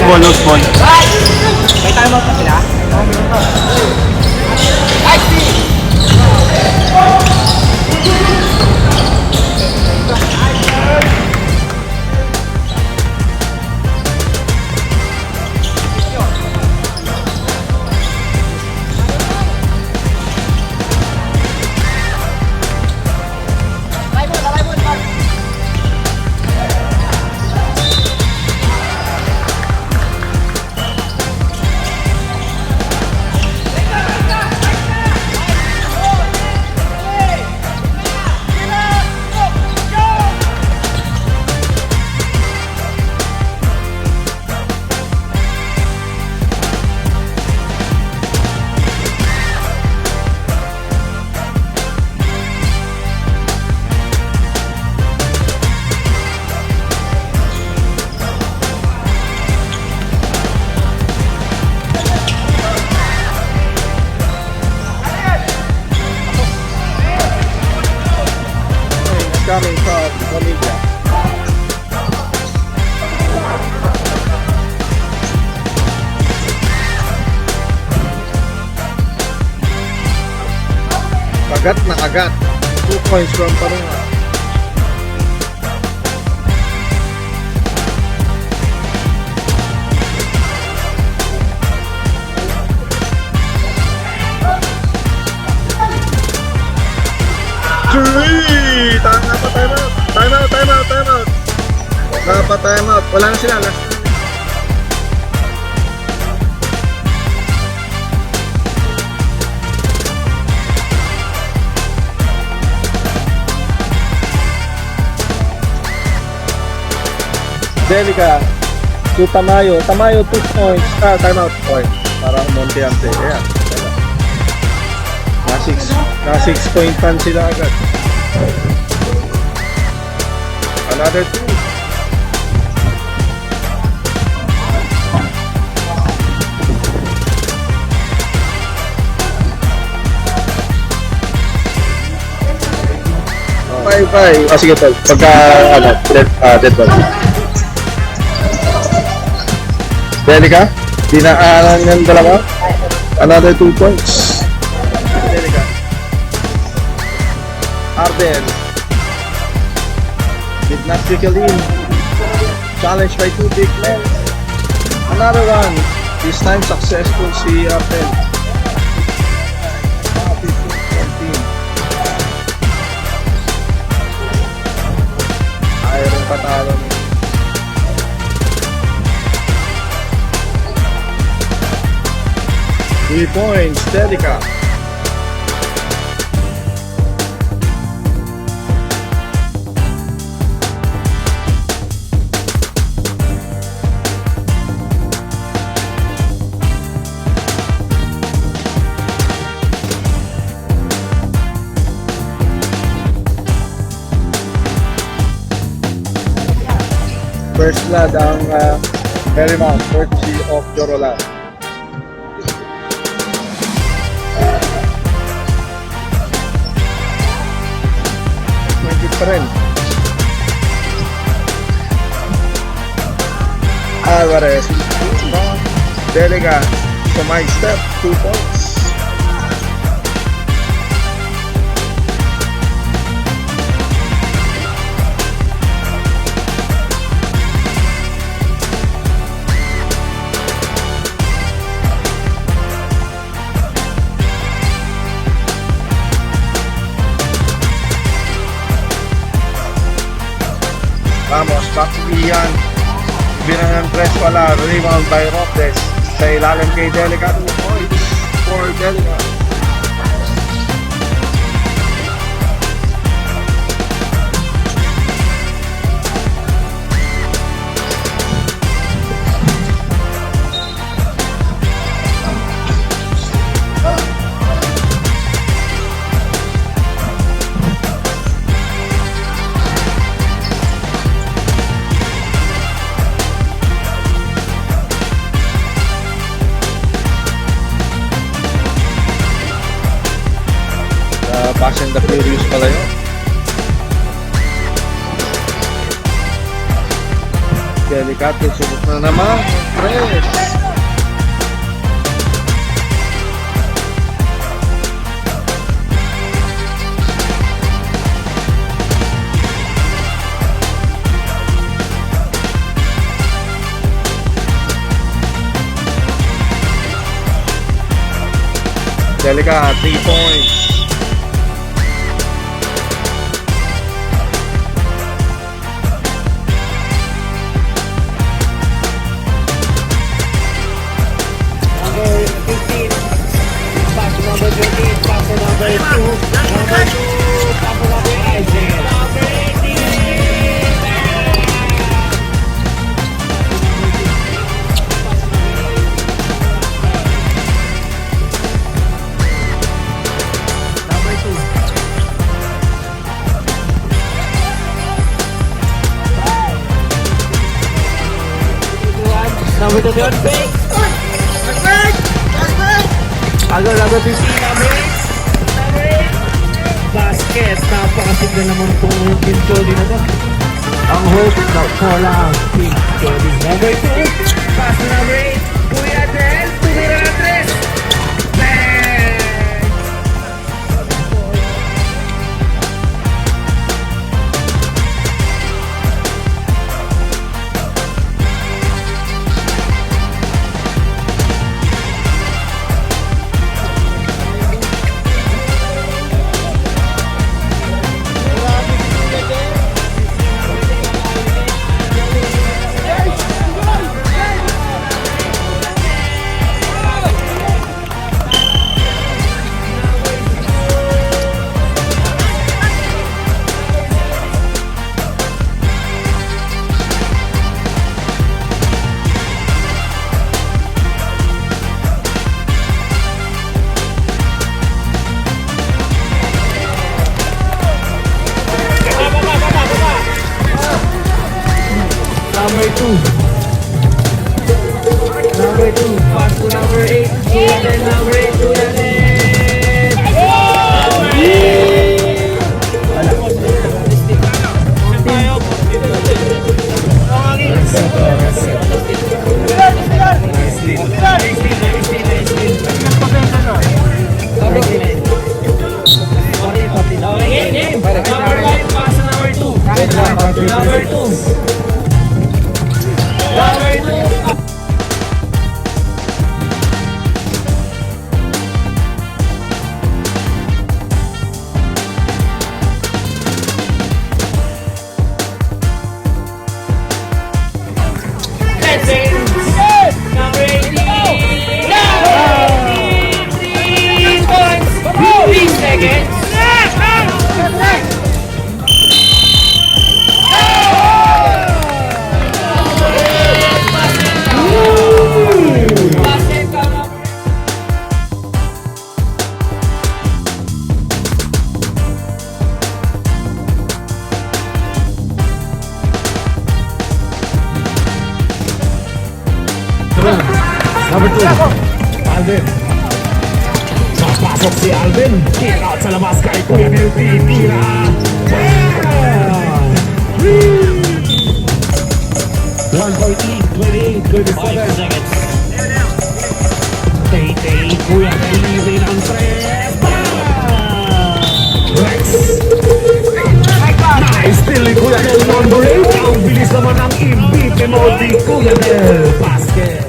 ball, loose ball. May time out na sila? Oo, meron ka. Coming from Bolivia. Kagat na kagat. 2 points from Parunga. Three! Tama pa, time out. Time out, time out, time out. Dapat time out. Wala na sila. Last. Delica to Tamayo. Tamayo 2 points. Time out point. Para umunti ang play. Ayan. Na 6 point pan sila agad. Another 2. Bye. Sige tol. Pagka dead ball. Delica, dinaanan ng dalawa. Another 2 points. Delica. Arden did not trickle in. Challenged by 2 big men. Another one. This time successful si Arden. 15-14. Ayaw patalo ni 3 points, Delica. First blood ang Marymount, courtesy of Jorolan. Pa rin. Alvarez, Delica, to my step, 2 points. Vamos, back to Ian. Binangan press pala, rebound by Robles. Sa ilalim kay Delica, 2 points for Delica. Delicato, subok na naman. Press. Delica, 3 points. Number 15. Pass to number 20. Pass to number 2. Number 2. Pass to number 18. Number 18. Number 2, third pick. Agad, number 15, number 8. Basket. Napakasigla naman itong Team Jody na to. Ang hope na wala ang Team Jody. Number 2. Pass to number 8. Kuya Del. Tumira na 3. Bang! Number 2. Number 2. Pass to number 8. Kuya Del, number 8. Kuya Number 2. Number 2, Alvin. Papasok si Alvin. Kick out sa labas kay Kuya Mel titira. 1:14, 28, 27 seconds. Tay-tay, Kuya Mel libre ng 3. Rex. Nice steal ni Kuya Mel number 8. Ang bilis naman ang i-beat ni Moldy Kuya Mel. Basket.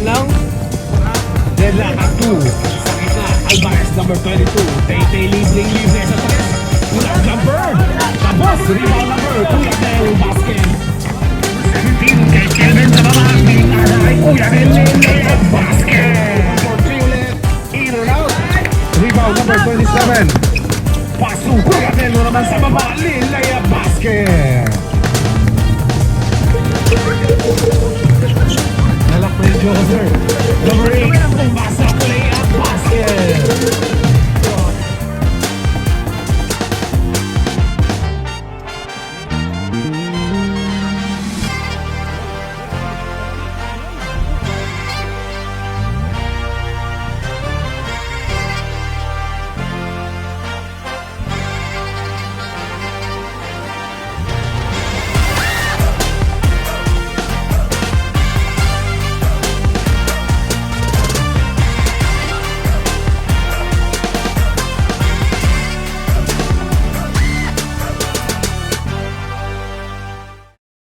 Lang. Deadlock at 2. Sa gitna, Alvarez number 22. Tay-tay libre sa taas. Walang jumper. Tapos, rebound number. Kuya Mel basket. 17 kay Kelvin sa baba. Pinala kay Kuya Mel basket. For 3 ulit. In or out. Rebound number 27. Pass to Kuya Mel naman sa baba. Lilaya basket. Nalak na yung Joker. Number 8, pumasa play at basket.